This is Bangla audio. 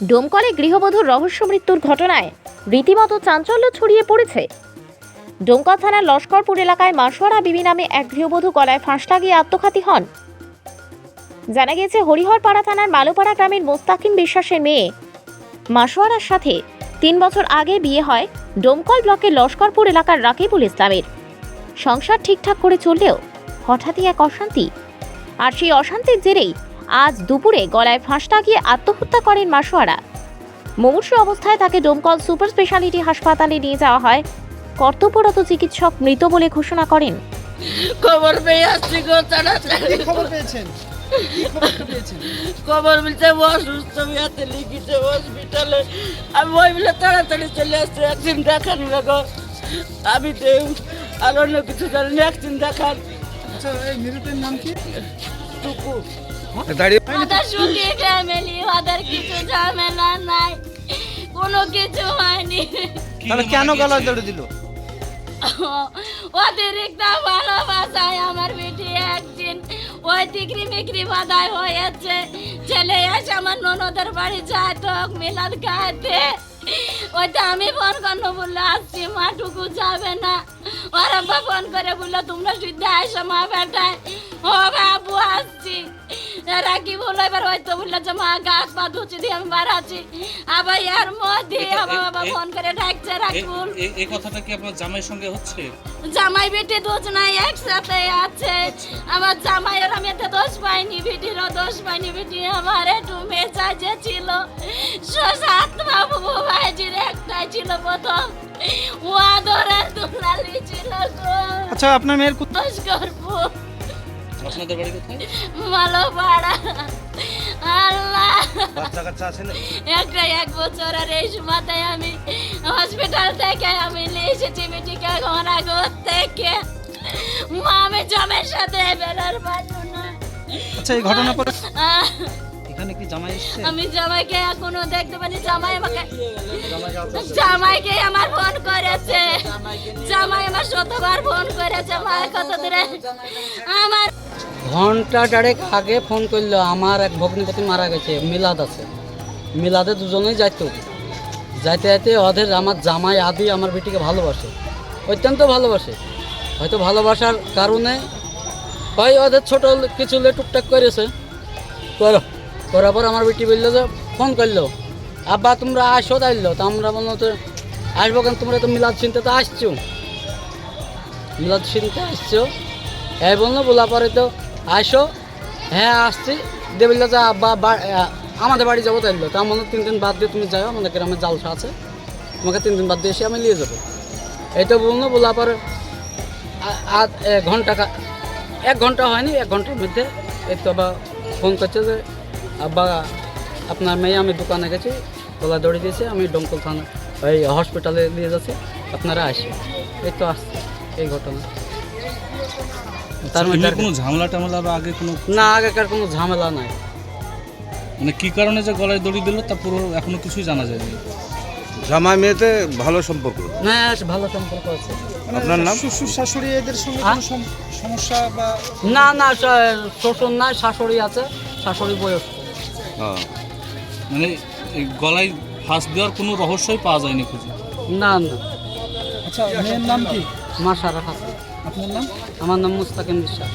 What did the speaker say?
ডোমকলে গৃহবধূর রহস্য মৃত্যুর ঘটনায় রীতিমতো চাঞ্চল্য ছড়িয়ে পড়েছে। ডোমকল থানার লস্করপুর এলাকায় মাসোয়ারা বিবি নামে এক গৃহবধূ গলায় ফাঁস লাগিয়ে আত্মঘাতী হন। জানা গেছে, হরিহরপাড়া থানার মালোপাড়া গ্রামের মোস্তাকিম বিশ্বাসের মেয়ে মাসোয়ারার সাথে 3 বছর আগে বিয়ে হয় ডোমকল ব্লকের লস্করপুর এলাকার রাকিবুল ইসলামের। সংসার ঠিকঠাক করে চললেও হঠাৎই এক অশান্তি, আর সেই অশান্তির জেরেই আজ দুপুরে গলায় ফাঁস লাগিয়ে আত্মহত্যা করেন মাসোয়ারা। মুমূর্ষু অবস্থায় তাকে ডোমকল সুপার স্পেশালিটি হাসপাতালে নিয়ে যাওয়া হয়। কর্তব্যরত চিকিৎসক মৃত বলে ঘোষণা করেন। খবর পেয়ে আসছি গো, তাড়াতাড়ি খবর পেয়েছেন? খবর বলছে অসুস্থ, বিয়াতে লিখেছে হসপিটালে। আমি ওই বলে তাড়াতাড়ি চলে আসছি। একদিন দেখান গো, আমি দেউ আর অন্য কিছু জানি, একদিন দেখান। আচ্ছা, এই মৃতের নাম কি? টুকু ওদের সুখী ফ্যামিলি, ওদের কিছু ঝামেলা নাই, কোনো কিছু হয়নি। তাহলে কেন গলা দড়ি দিল? অতিরিক্ত ভালোবাসায় আমার বেটি একদিন ওই টিকরি মিকরি বাধাই হয়েছে। ছেলে এসে আমার ননদের বাড়ি যায় তো মিলাদ খাইতে, ওইটা আমি ফোন করবো বললে আসছি, মাটুকু যাবে না। ওর আব্বা ফোন করে বললো তোমরা সিদ্ধা আসো মা বেটায়। ও বাবু আসছি। রাখি বললো এবার হয়তো বললো যে মা গাছ পা ধুচি দিয়ে আমি বাড়াচ্ছি। আবার এর মধ্যে আবার বাবা ফোন করে ডাকছে রাকিবুল। এই কথাটা কি আপনার জামাইয়ের সঙ্গে হচ্ছে? জামাই বেটি দুজনাই একসাথে আছে। আমার জামাইয়ের আমি এতে দোষ পাইনি, বেটিরও দোষ পাইনি। বেটি আমার একটু মেজাজে ছিল, সাত বাবু ভাইজির একটাই ছিল প্রথম, ও আদরের দুলালি ছিল গো। আচ্ছা, আপনার মেয়ের দোষ করবো আপনাদের বাড়ি কোথায়? মালোপাড়া। আল্লাহ, বাচ্চা কাচ্চা আছে না? একটা 1 বছর আর এই সময়তে আমি হসপিটাল থেকে আমি নিয়ে এসেছি বেটিকে ঘনাগর থেকে। মা আমি জমের সাথে বেরোর পারবো না। আচ্ছা, এই ঘটনা পরে আহ, এখানে কি জামাই এসেছে? আমি জামাইকে এখনো দেখতে পারি। জামাইকে আমার ফোন করেছে, জামাই আমার 100বার ফোন করেছে। মা কত দূরে আমার ঘন্টা দেড়েক আগে ফোন করলো, আমার এক ভগ্নিপতি মারা গেছে, মিলাদ আছে, মিলাদে দুজনেই যাইতো। যাইতে যাইতে ওদের আমার জামাই আদি আমার বেটিকে ভালোবাসে, অত্যন্ত ভালোবাসে। হয়তো ভালোবাসার কারণে হয় ওদের ছোটো কিছু টুকটাক করেছে। করার পর আমার বেটি বললো যে ফোন করলো, আব্বা তোমরা আসো তাইলো। তো আমরা বললো তো আসবো কেন, তোমরা তো মিলাদ শুনতে তো আসছো, মিলাদ শুনতে আসছো। এই বললো, বলা পরে তো আসো, হ্যাঁ আসছি। দিয়ে বললো যে আব্বা আমাদের বাড়ি যাবো তাইলো। তো আমার 3 দিন বাদ দিয়ে তুমি যাও, আমাদের গ্রামে জালসা আছে, তোমাকে 3 দিন বাদ দিয়ে এসে আমি নিয়ে যাবো। এই তো বললো, বলা পরে 1 ঘন্টা হয়নি, 1 ঘন্টার মধ্যে এই তো আবার ফোন করছে যে আব্বা আপনার মেয়ে আমি দোকানে গেছি, গলা দড়ি দিয়েছে, আমি ডোমকল থানা ওই হসপিটালে নিয়ে যাচ্ছি, আপনারা আসে। এই তো আসছে এই ঘটনা। তার মধ্যে কোনো ঝামেলা টামেলা বা আগে কোনো? না, আগেকার কোনো ঝামেলা নাই। মানে কি কারণে যে গলায় দড়ি দিল তা পুরো এখনো কিছুই জানা যায়নি। জামাই মেয়েতে ভালো সম্পর্ক। না, ভালো সম্পর্ক আছে। আপনার নাম? শ্বশুর শাশুড়ি এদের সঙ্গে হ্যাঁ? কোনো সমস্যা বা? না না, শ্বশুর নাই, শাশুড়ি আছে, শাশুড়ি বয়স্ক। মানে এই গলায় ফাঁস দেওয়ার কোনো রহস্যই পাওয়া যায়নি খুঁজে? না না। আচ্ছা, মেয়ের নাম কি? মাসারা হাসান। আপনার নাম? আমার নাম মুস্তাকিম বিশ্বাস।